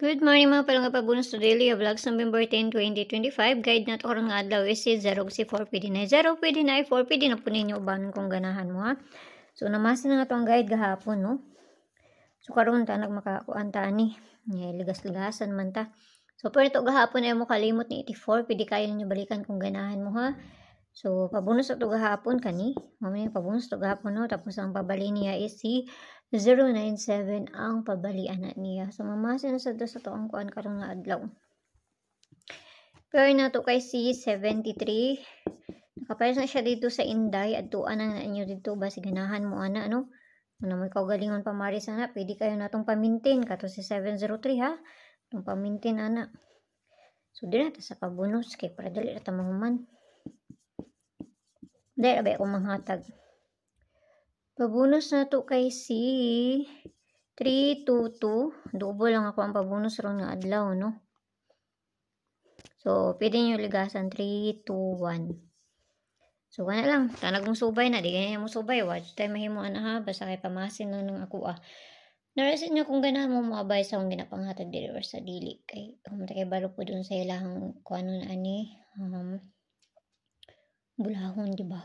Good morning mga palangga pabunus to daily vlogs November 10, 2025. Guide na to karon nga adlaw is 0 si 4 pwede na 0 pwede na 4 pwede na po ninyo uban kung ganahan mo ha. So namasin na nga to ang guide gahapon no. So karon ta nagmakakuan ta ani. Ligas-ligasan man ta. So pero to gahapon ay mo kalimot ni 84 pwede kayo ninyo balikan kung ganahan mo ha. So pabunus to gahapon kani. Mamaya pabunus to gahapon no tapos ang pabali niya is si 097 ang pabalian na niya. So mamasin na sa to ang kuan karon nga adlaw. Pero na to kay si 73. Nakapares na siya dito sa Inday adtuan na ninyo dito basi ganahan mo ana ano. Ano may kaugalingon pa mari sana pwede kayo natong pamintin kato si 703 ha. Tong pamintin ana. So dira ta sa pabonus kay para dali ra ta mahuman. Dahil ba akong manghatag. Pabonus na to kay si 322. Double lang ako ang pabonus ron nga adlaw, no? So, pwede nyo ligasan 321. So, wala lang. Tanag mong subay na. Di ganyan mong subay. Watch time mahimuan na ha. Basta kay pamasin lang ng ako Narasin nyo kung ganahan mo maabay sa akong ginapanghatag dili or sa dili. Kay, kung kay balo po dun sa ilahang kung ano na ani. Bulahon, di ba?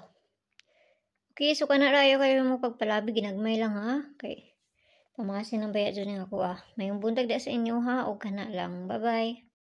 Okay, so kanarayo kayo mo pagpalabi, ginagmay lang ha. Okay, pamasin ang bayad dyan ako Mayong buntag da sa inyo ha, o kana lang. Bye-bye.